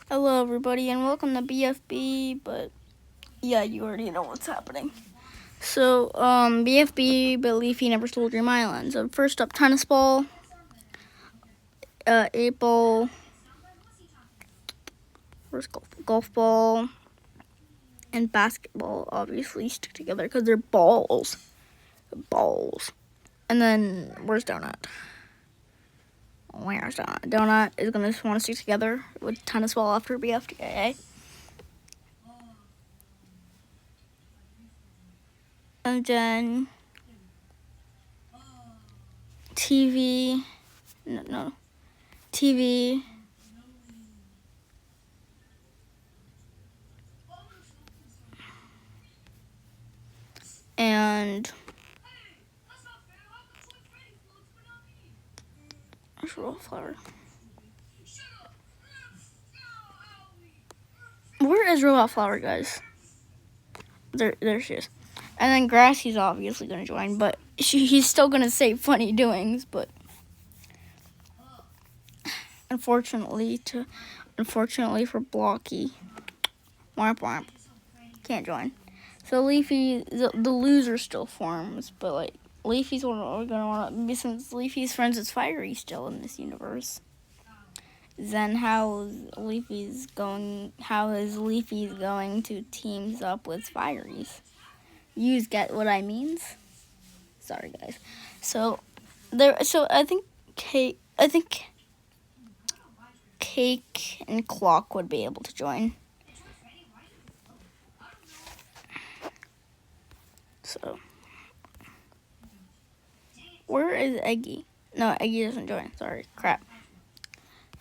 Hello, everybody, and welcome to BFB. But yeah, you already know what's happening. So, BFB, but Leafy never stole Dream Island. So, first up, tennis ball, 8 ball, first golf ball, and basketball. Obviously, stick together because they're balls. Balls. And then, where's Donut? Where's Donut? Donut is gonna just want to stick together with tennis ball after BFDI. And then TV. No. TV. And royal flower. Where is Robot Flower, guys? There she is. And then Grassy's obviously gonna join, but he's still gonna say funny doings. But unfortunately for Blocky, womp womp, can't join. So Leafy, the loser still forms, but like Leafy's gonna want to, since Leafy's friends with Fiery still in this universe. Then how is Leafy's going to teams up with Fieries? You get what I means? Sorry, guys. So I think Cake and Clock would be able to join. So where is Eggy? No, Eggy doesn't join. Sorry, crap.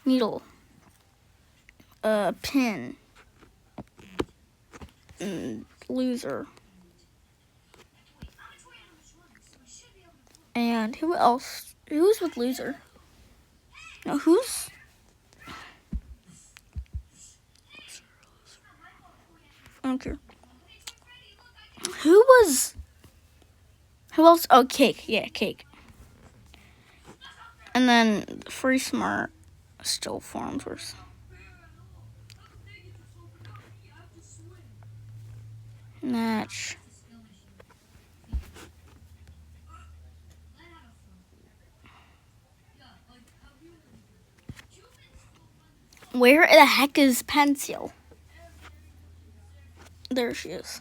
Needle. Pin. Loser. And who else? Who's with Loser? No, who's? I don't care. Who else? Oh, Cake. Yeah, Cake. And then Free Smart still forms. Match. Where the heck is Pencil? There she is.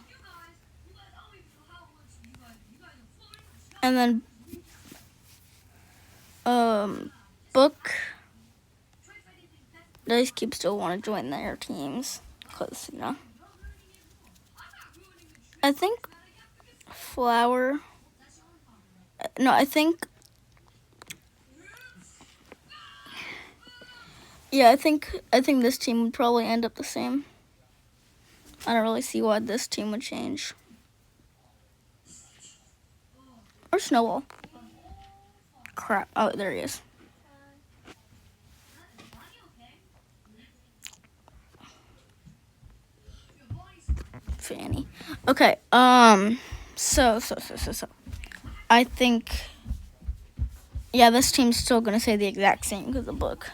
And then Book. Dice Cube still want to join their teams because I think Flower. No, I think. Yeah, I think this team would probably end up the same. I don't really see why this team would change. Or Snowball. Crap. Oh, there he is. Fanny. Okay. So. I think. Yeah, this team's still gonna say the exact same because of the book.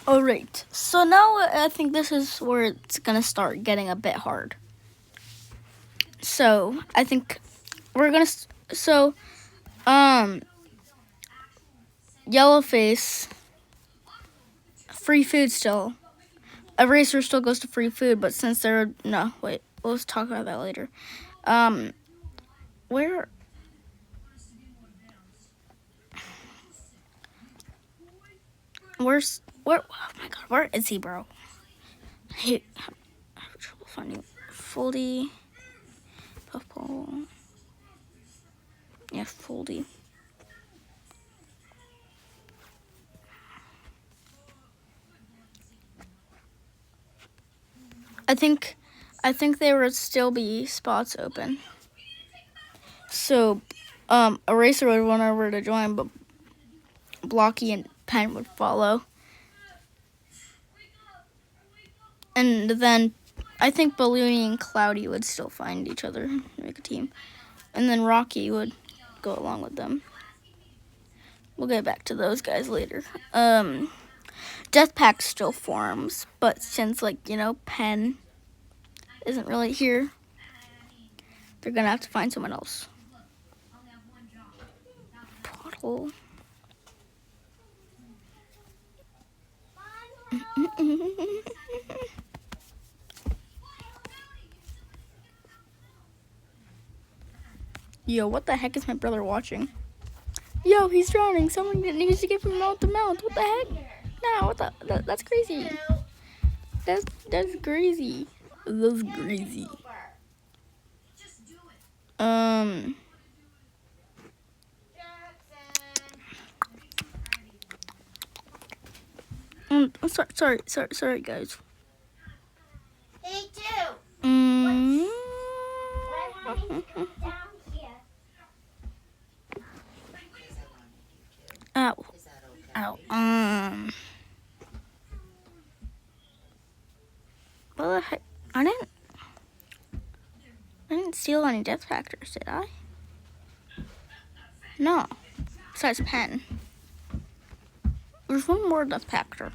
All right. So now I think this is where it's gonna start getting a bit hard. So I think we're gonna. So, Yellowface, free food still. Eraser still goes to free food, but since they're no, wait, let's talk about that later. Where? Where? Oh my god, where is he, bro? I have trouble finding Foldy, Puffball. Yeah, Foldy. I think there would still be spots open. So, Eraser would run over to join, but Blocky and Pen would follow. And then I think Balloony and Cloudy would still find each other and make a team. And then Rocky would go along with them. We'll get back to those guys later. Death Pack still forms, but since, like, you know, Pen isn't really here, they're gonna have to find someone else. Pothole. Yo, what the heck is my brother watching? Yo, he's drowning. Someone needs to get from mouth to mouth. What the heck? No, what the? That's crazy. That's crazy. That's crazy. Sorry, guys. Hey, too. Ow. What the heck? I didn't steal any death factors, did I? No. Besides Pen. There's one more death factor.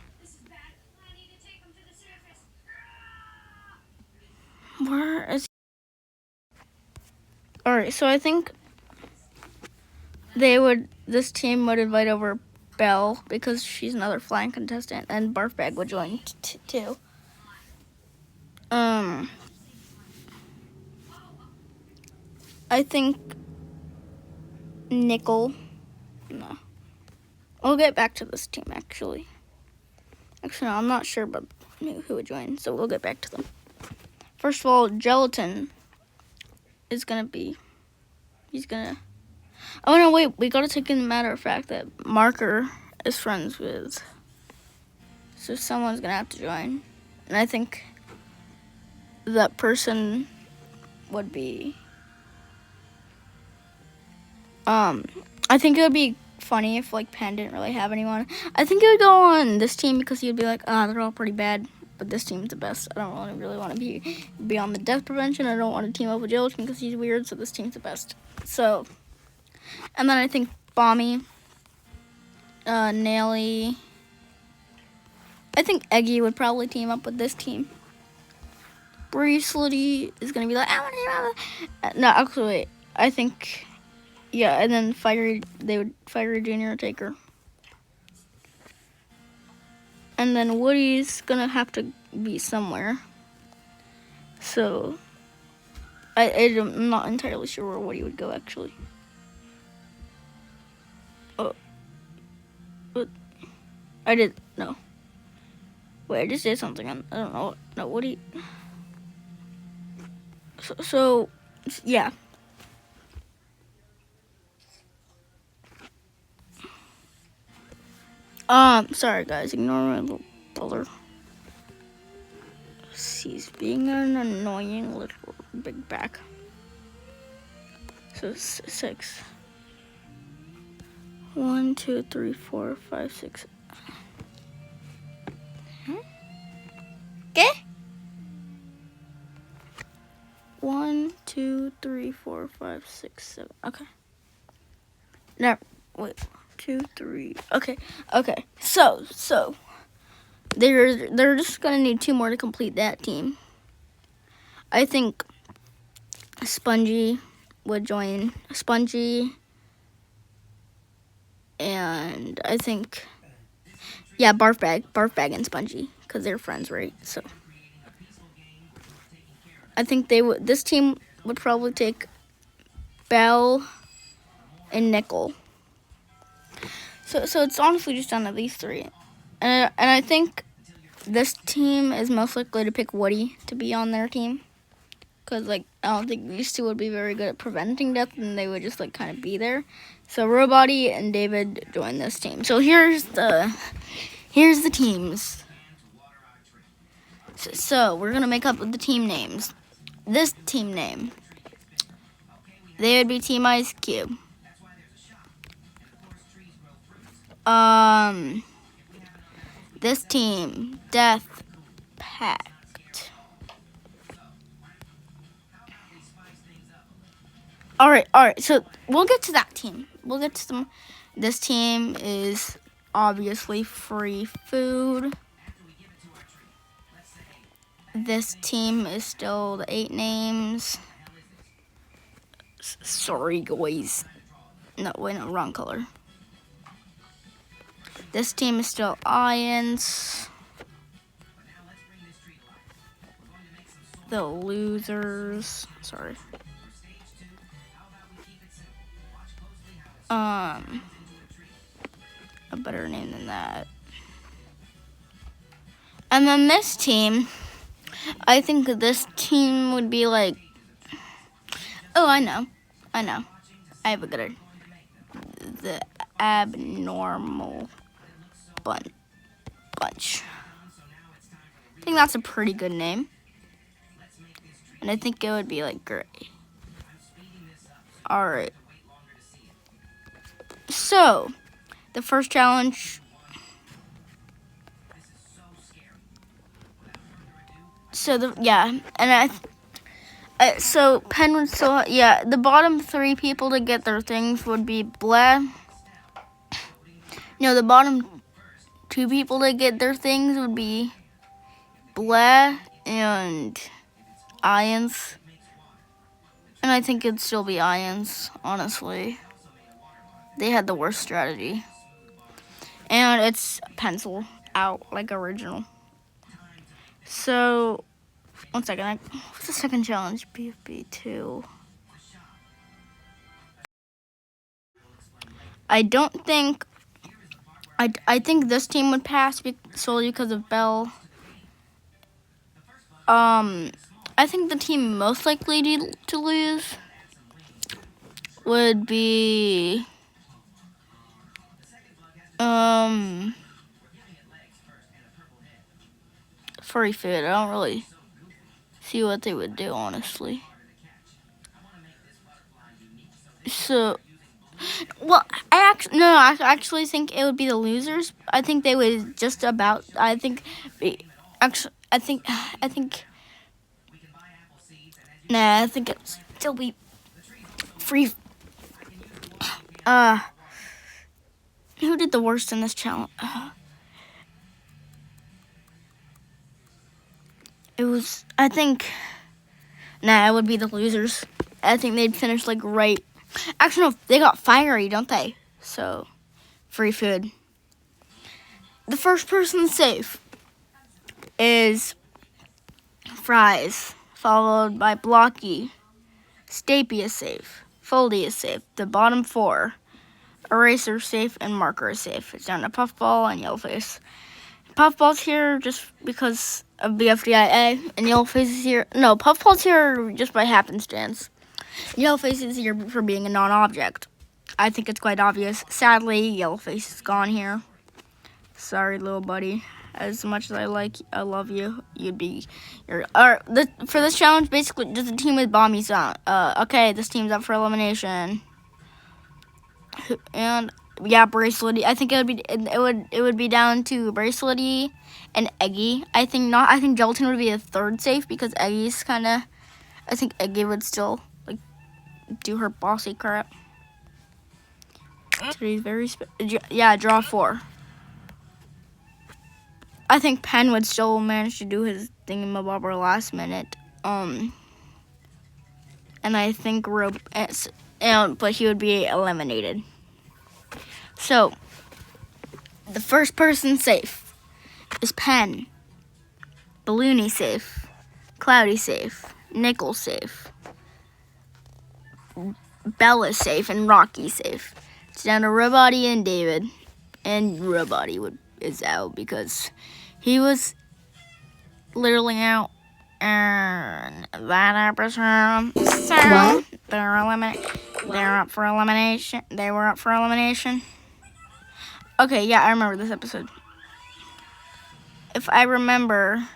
Where is he? Alright, so I think this team would invite over Belle because she's another flying contestant, and Barfbag would join too. I think Nickel. No. We'll get back to this team, actually. Actually, no, I'm not sure about who would join, so we'll get back to them. First of all, Gelatin is gonna be... He's gonna... Oh, no, wait. We gotta take in the matter of fact that Marker is friends with... So someone's gonna have to join. And I think that person would be... I think it would be funny if, like, Pen didn't really have anyone. I think it would go on this team because he'd be like, they're all pretty bad, but this team's the best. I don't really want to be on the death prevention. I don't want to team up with Gelatin because he's weird, so this team's the best. So, and then I think Bommy, Nelly, I think Eggy would probably team up with this team. Bracelety is going to be like, I want to team up. No, actually, wait. I think... Yeah, and then Fiery Junior take her. And then Woody's gonna have to be somewhere. So, I'm not entirely sure where Woody would go, actually. Oh. What? No. Wait, I just did something. I don't know. No, Woody. So yeah. Sorry guys, ignore my little brother. He's being an annoying little big back. So 6. 1, 2, 3, 4, 5, 6. Okay. 1, 2, 3, 4, 5, 6, 7. Okay. Now, wait. 2, 3. Okay. So they're just gonna need 2 more to complete that team. I think Spongy would join. Spongy, and I think Barfbag and Spongy, because they're friends, right? So I think this team would probably take Belle and Nickel. So it's honestly just down to these 3. And I think this team is most likely to pick Woody to be on their team. Because, like, I don't think these 2 would be very good at preventing death, and they would just, like, kind of be there. So Robotty and David join this team. So here's the teams. So we're gonna make up the team names. This team name, they would be Team Ice Cube. This team, Death Pact. All right. So we'll get to that team. We'll get to them. This team is obviously free food. This team is still the 8 names. Sorry, guys. No, wait, no, wrong color. This team is still Ions. The losers. Sorry. A better name than that. And then this team, I think this team would be like, oh, I know. I have a good one. The Abnormal Bunch. I think that's a pretty good name. And I think it would be like great. Alright. So, the first challenge. So so Penn would still, the bottom 3 people to get their things would be Bleh. No, the bottom 2 people to get their things would be Bleh and Ions. And I think it'd still be Ions, honestly. They had the worst strategy. And it's pencil out, like original. So, one second. What's the second challenge? BFB 2. I don't think... I think this team would pass solely because of Bell. I think the team most likely to lose would be... Furry food. I don't really see what they would do, honestly. So, well, I actually think it would be the losers. I think they would just about. I think it'd still be free. Who did the worst in this challenge? It would be the losers. I think they'd finish like right. Actually, no, they got fiery, don't they? So, free food. The first person safe is Fries, followed by Blocky. Stapy is safe. Foldy is safe. The bottom 4. Eraser safe and Marker is safe. It's down to Puffball and Yellowface. Puffball's here just because of BFDI, and Yellowface is here. No, Puffball's here just by happenstance. Yellowface is here for being a non-object. I think it's quite obvious. Sadly, Yellowface is gone here. Sorry, little buddy. As much as I love you. For this challenge, basically, just a team with Bombies on. Okay, this team's up for elimination. And yeah, Bracelety. I think it would be down to Bracelety and Eggy. I think Gelatin would be the 3rd safe because Eggy's I think Eggy would still like do her bossy crap. Today's very draw 4. I think Penn would still manage to do his thingamabobber last minute. And I think but he would be eliminated. So, the first person safe is Penn, Balloony safe, Cloudy safe, Nickel safe, Bella safe, and Rocky safe. It's down to Robody and David, and Robody is out because he was literally out. And that episode, so they're up for elimination. They were up for elimination. Okay, yeah, I remember this episode. If I remember,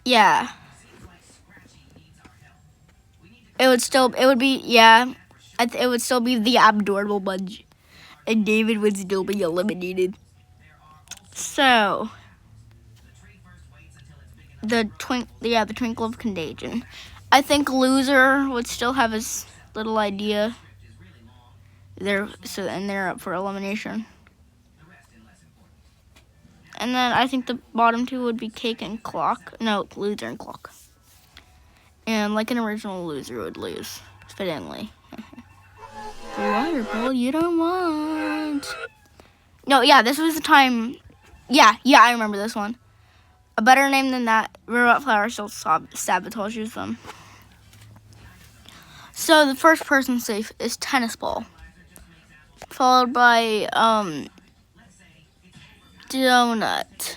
Yeah. It would be, yeah. It would still be the abnormal bunch. And David would still be eliminated. So, the twinkle of contagion. I think loser would still have his little idea. And they're up for elimination. And then I think the bottom two would be cake and clock. No, loser and clock. And like an original loser would lose, fittingly. The water bowl you don't want. No, yeah, this was the time. Yeah, I remember this one. A better name than that. Robot Flower still sabotages them. So the first person safe is tennis ball, followed by donut,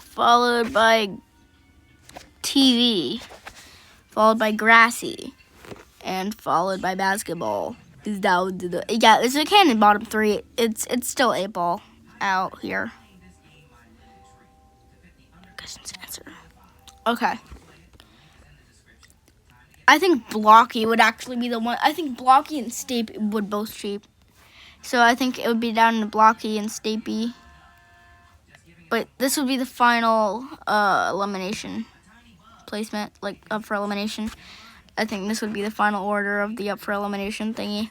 followed by TV, followed by grassy, and followed by basketball. Yeah, it's a cannon bottom three. It's still 8-ball out here. Answer. Okay. I think Blocky would actually be the one. I think Blocky and Stapy would both cheap. So I think it would be down to Blocky and Stapy. But this would be the final elimination placement, like up for elimination. I think this would be the final order of the up for elimination thingy.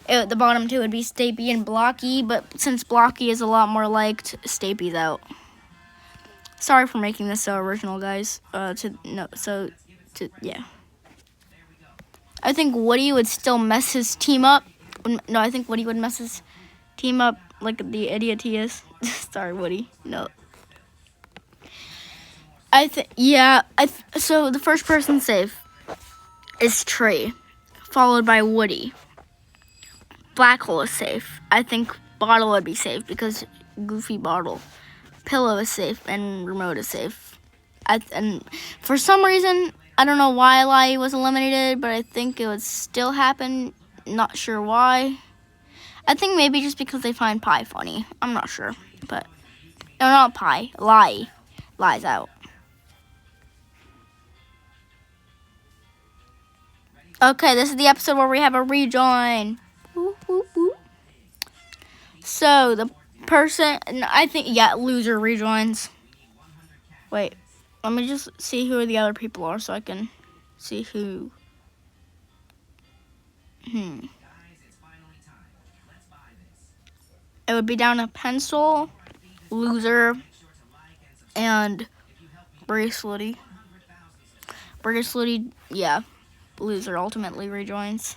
The bottom two would be Stapy and Blocky, but since Blocky is a lot more liked, Stapy's out. Sorry for making this so original, guys. Yeah. I think Woody would still mess his team up. No, I think Woody would mess his team up like the idiot he is. Sorry, Woody. No. So the first person safe is Tree, followed by Woody. Black Hole is safe. I think Bottle would be safe because Goofy Bottle. Pillow is safe and Remote is safe. And for some reason, I don't know why Lai was eliminated, but I think it would still happen. Not sure why. I think maybe just because they find Pie funny. I'm not sure, but no, not Pie. Lai. Lai's out. Okay, this is the episode where we have a rejoin. Woo, woo, woo. So the person, I think, loser rejoins. Wait, let me just see who the other people are so I can see who. It would be down to Pencil, Loser, and Bracelety. Bracelety, yeah. Loser ultimately rejoins.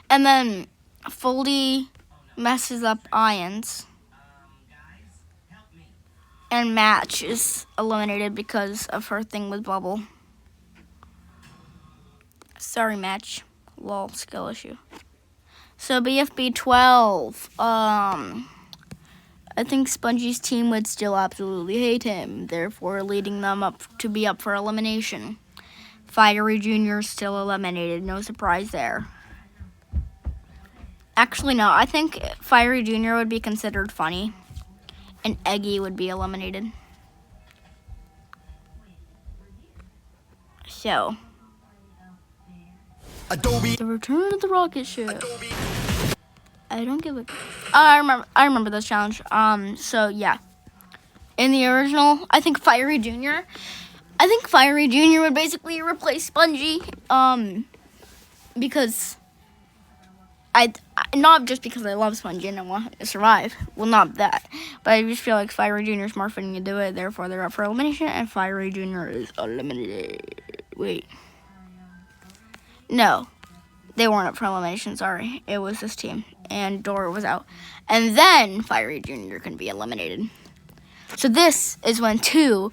And then Foldy messes up Ions. And Match is eliminated because of her thing with Bubble. Sorry, Match. Lol, skill issue. So BFB 12. I think Spongy's team would still absolutely hate him, therefore leading them up for elimination. Fiery Jr. still eliminated, no surprise there. Actually, no, I think Fiery Jr. would be considered funny, and Eggy would be eliminated. So, Adobe. The return of the rocket ship. Adobe. I don't give a. I remember this challenge. So yeah, in the original, I think Fiery Jr. would basically replace Spongy. Because I not just because I love Spongy and I want him to survive. Well, not that, but I just feel like Fiery Jr. is more fitting to do it. Therefore, they're up for elimination, and Fiery Jr. is eliminated. Wait, no, they weren't up for elimination. Sorry, it was this team. And Dora was out. And then Fiery Jr. can be eliminated. So this is when he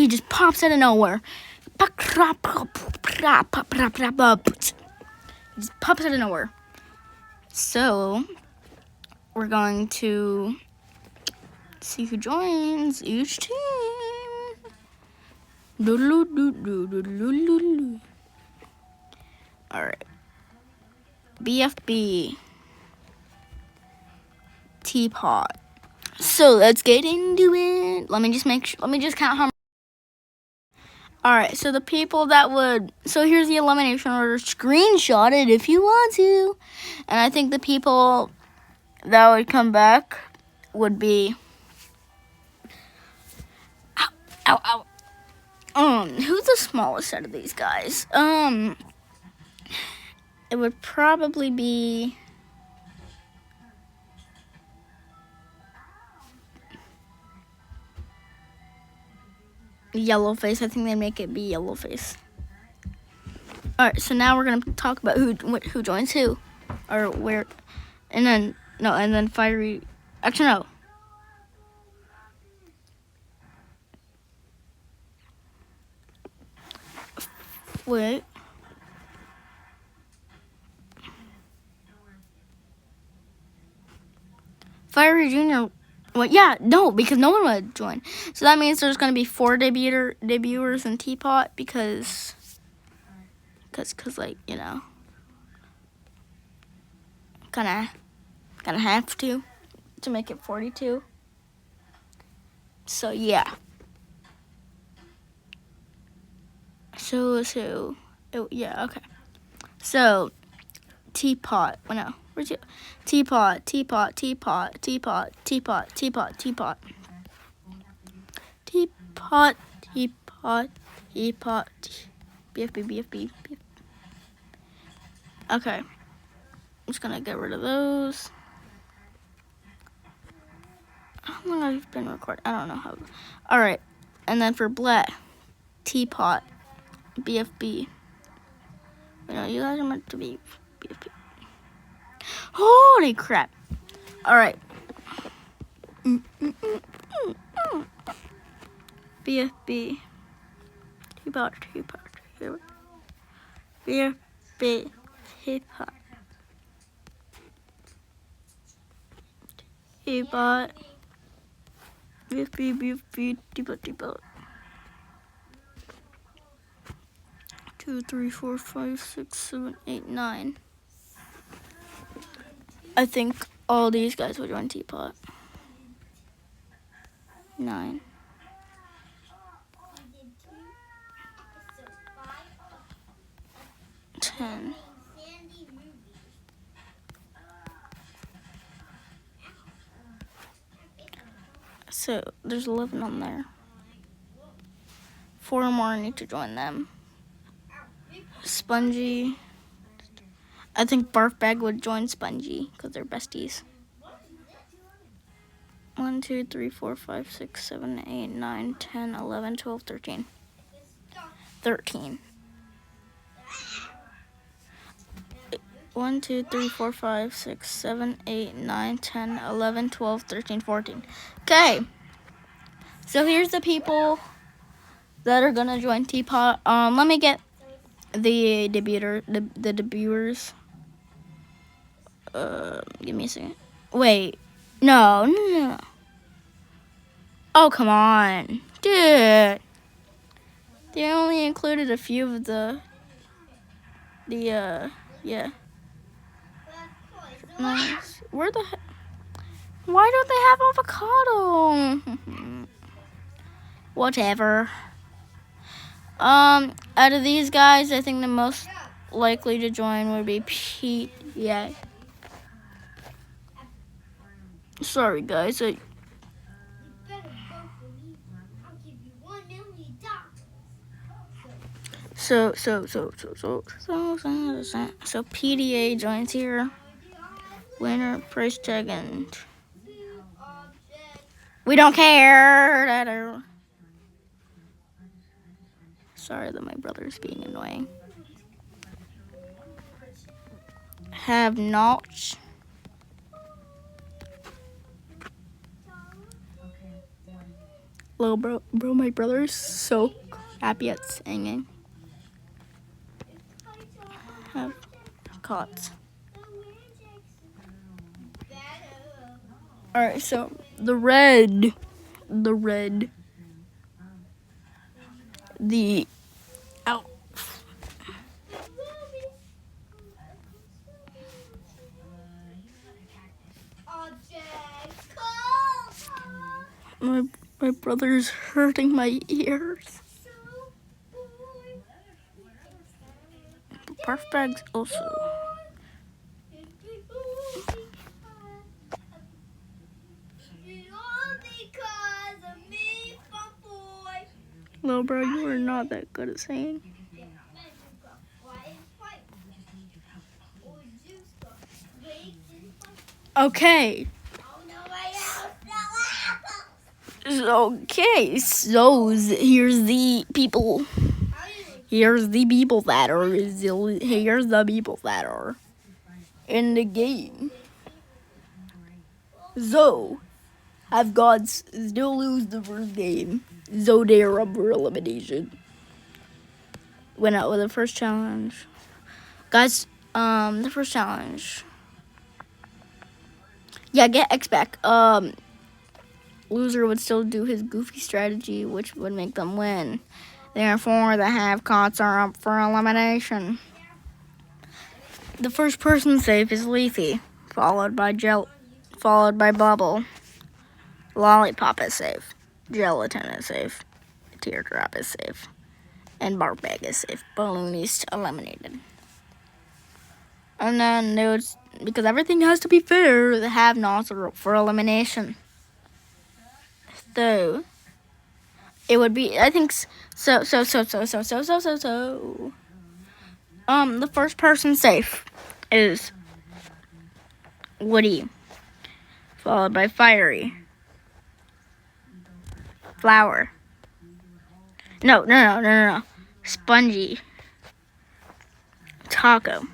just pops out of nowhere. He just pops out of nowhere. So we're going to see who joins each team. Alright. BFB, Teapot, So let's get into it. Let me just count how. Alright, so the people that would... So here's the elimination order. Screenshot it if you want to. And I think the people that would come back would be... Ow, ow, ow. Who's the smallest out of these guys? It would probably be... Yellowface. I think they make it be Yellowface. Alright, so now we're gonna talk about who joins who, or where, and then fiery. Actually, no. Wait. Fiery Junior. Well, yeah, no, because no one would join. So that means there's gonna be 4 debuters in Teapot because like, you know, gonna have to make it 42. So yeah. Yeah, okay. So Teapot. Well, no. Where's it? Teapot. Teapot. Teapot. Teapot. Teapot. Teapot. Teapot. Teapot. Teapot. Teapot. BFB. BFB. Okay. I'm just gonna get rid of those. How long have you been recording? I don't know how. All right. And then for Black, Teapot, BFB. You know, you guys are meant to be BFB. Holy crap. All right. BFB. Teapot. BFB. Teapot. Teapot. BFB. Teapot. 2, 3, 4, 5, 6, 7, 8, 9. I think all these guys would join Teapot. 9. Ten. So there's 11 on there. 4 more need to join them. Spongy. I think Barfbag would join Spongy because they're besties. 1, 2, 3, 4, 5, 6, 7, 8, 9, 10, 11, 12, 13. 13. 1, 2, 3, 4, 5, 6, 7, 8, 9, 10, 11, 12, 13, 14. Okay. So here's the people that are gonna join Teapot. Let me get the debuters. Give me a second. Wait. No. Oh, come on. Dude. They only included a few of yeah. Nice. Where the heck? Why don't they have avocado? Whatever. Out of these guys, I think the most likely to join would be Pete. Yeah. Sorry, guys. So PDA joins here. Winner, price tag, and we don't care. Sorry that my brother's being annoying. Have not. Little bro, my brother is so happy at singing. Have caught. Alright, so the red, ow. My brother's hurting my ears. Barf bags also. No, bro, you are not that good at saying. Okay. Okay, so here's the people. Here's the people that are. Here's the people that are in the game. So, have gods still lose the first game. So they're up for elimination. Went out with the first challenge. Guys, the first challenge. Yeah, get X back. Loser would still do his goofy strategy, which would make them win. Therefore, the half-cots are up for elimination. The first person safe is Leafy, followed by Bubble. Lollipop is safe. Gelatin is safe. Teardrop is safe. And Barf Bag is safe. Ballooney's eliminated. And then because everything has to be fair, the have-nots are up for elimination. So it would be, I think, so. The first person safe is Woody, followed by Fiery, Flower. No. Spongy, Taco,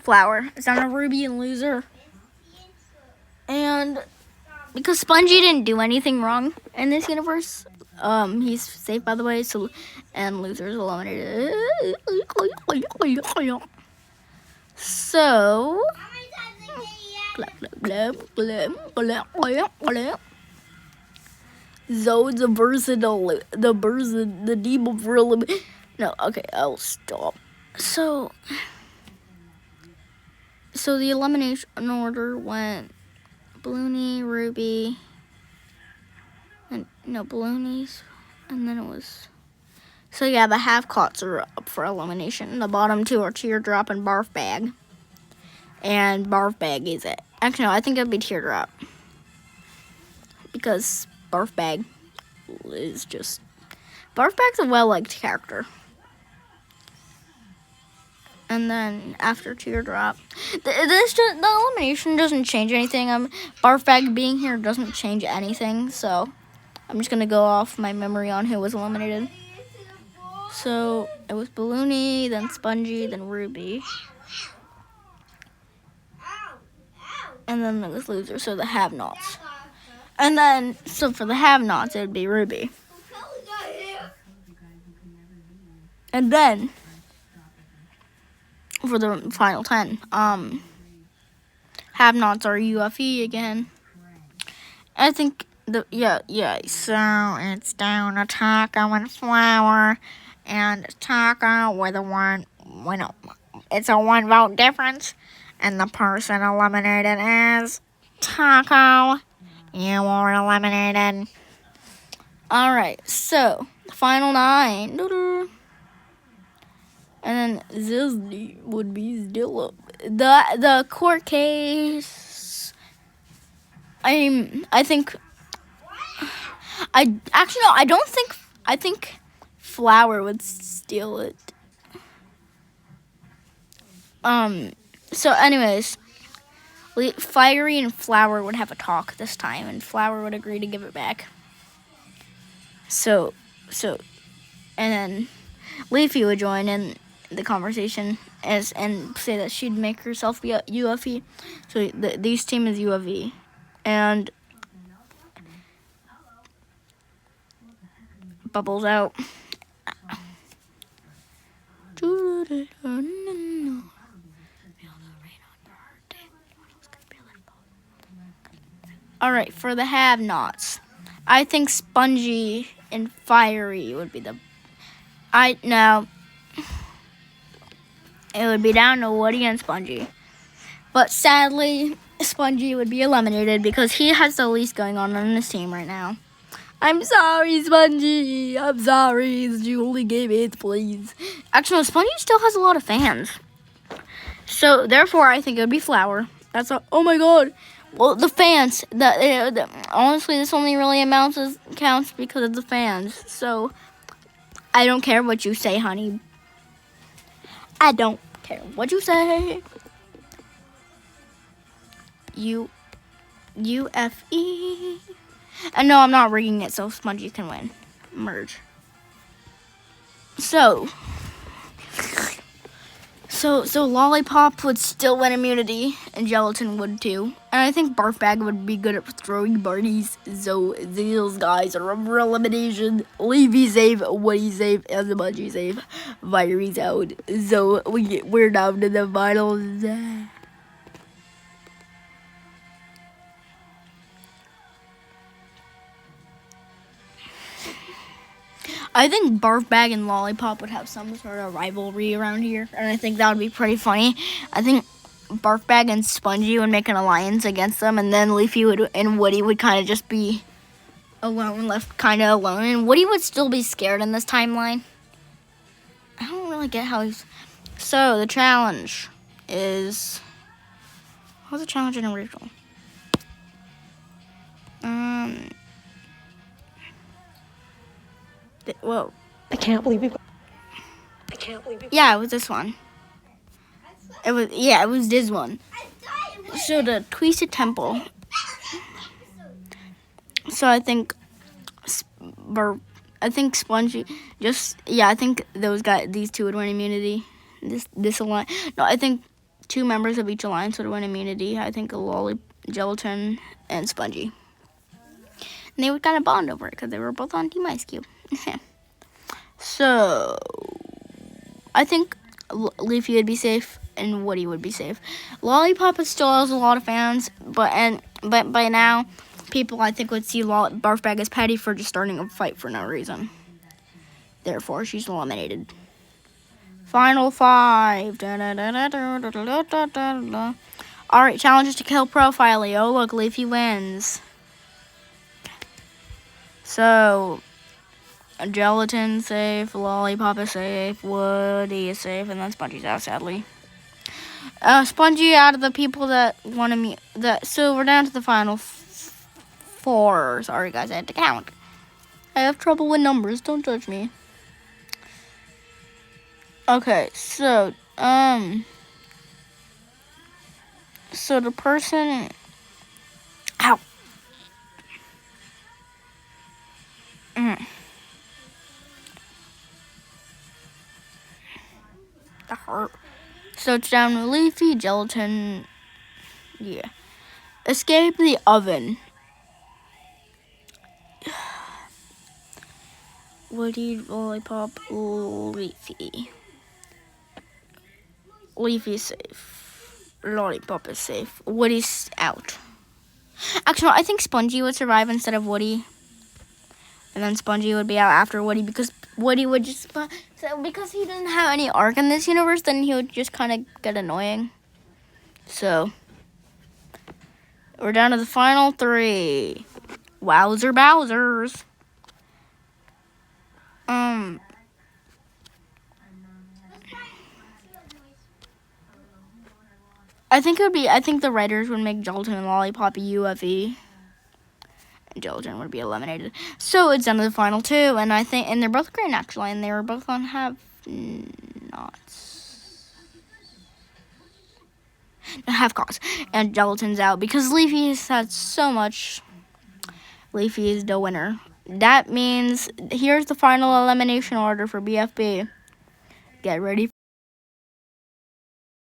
Flower. Is that a Ruby and Loser? And because Spongy didn't do anything wrong in this universe, he's safe, by the way. So, and Loser's eliminated. So, Zoe's the demon for elimination. No, okay, I'll stop. So the elimination order went Balloony, Ruby, and Balloonies, and then it was. So yeah, the half-cots are up for elimination. The bottom two are Teardrop and Barf Bag. And Barf Bag is it. Actually, no, I think it'd be Teardrop. Because Barf Bag is just... Barf Bag's a well-liked character. And then after Teardrop, the elimination doesn't change anything. Barf Bag being here doesn't change anything. So I'm just gonna go off my memory on who was eliminated. So it was Balloony, then Spongy, then Ruby, and then it was Loser. So the have-nots. And then so for the have-nots, it would be Ruby. And then for the final 10, have-nots are UFE again. I think so it's down to Taco and Flower, and Taco with it's a 1 vote difference, and the person eliminated is Taco. You were eliminated. Alright, so the final 9. And then Zizzy would be still up. The court case. I think. I think Flower would steal it. So, anyways, Fiery and Flower would have a talk this time, and Flower would agree to give it back. So, and then Leafy would join in the conversation and say that she'd make herself be a UFE. So these team is UFE, and Bubbles out. Alright, for the have-nots, I think Spongy and Fiery would be it would be down to Woody and Spongy. But sadly, Spongy would be eliminated because he has the least going on his team right now. I'm sorry, Spongy. I'm sorry. It's only game 8, please. Actually, no, Spongy still has a lot of fans. So, therefore, I think it would be Flower. That's a, oh my god. Well, the fans. Honestly, this only really counts because of the fans. So, I don't care what you say, honey. I don't care what you say. UFE. And no, I'm not rigging it so Spongy can win. Merge. So Lollipop would still win immunity, and Gelatin would too. And I think Barf Bag would be good at throwing parties. So these guys are over elimination. Leafy safe, Woody safe, and Spongy safe. Virie's out. So we're down to the finals. I think Barf Bag and Lollipop would have some sort of rivalry around here, and I think that would be pretty funny. I think Barf Bag and Spongy would make an alliance against them, and then Leafy and Woody would kind of just be left kind of alone, and Woody would still be scared in this timeline. I don't really get how he's... So, the challenge is... How's the challenge in original? Whoa. I can't believe you. Yeah, it was this one. It was this one. So the Twisted Temple. So I think Spongy I think these two would win immunity. This alliance. No, I think 2 members of each alliance would win immunity. I think Gelatin and Spongy. And they would kind of bond over it because they were both on Team Ice Cube. So, I think Leafy would be safe and Woody would be safe. Lollipop still has a lot of fans, but by now, people I think would see Barf Bag as petty for just starting a fight for no reason. Therefore, she's eliminated. Final 5. Alright, challenges to kill profiling. Oh, look, Leafy wins. So, Gelatin safe, Lollipop is safe, Woody is safe, and then Spongy's out, sadly. Spongy out of the people that want to so we're down to the final 4. Sorry, guys, I had to count. I have trouble with numbers, don't judge me. Okay, so the person... Ow. That hurt. So it's down to Leafy, Gelatin. Yeah. Escape the oven. Woody, Lollipop, Leafy. Leafy's safe. Lollipop is safe. Woody's out. Actually, I think Spongy would survive instead of Woody. And then Spongy would be out after Woody because Woody would just... because he doesn't have any arc in this universe, then he would just kind of get annoying. So, we're down to the final 3. Wowzer Bowsers. I think the writers would make Gelatin and Lollipop a UFE. Gelatin would be eliminated. So it's down to the final 2, and and they're both green actually, and they were both on half-cost. And Gelatin's out because Leafy has had so much. Leafy is the winner. That means here's the final elimination order for BFB. Get ready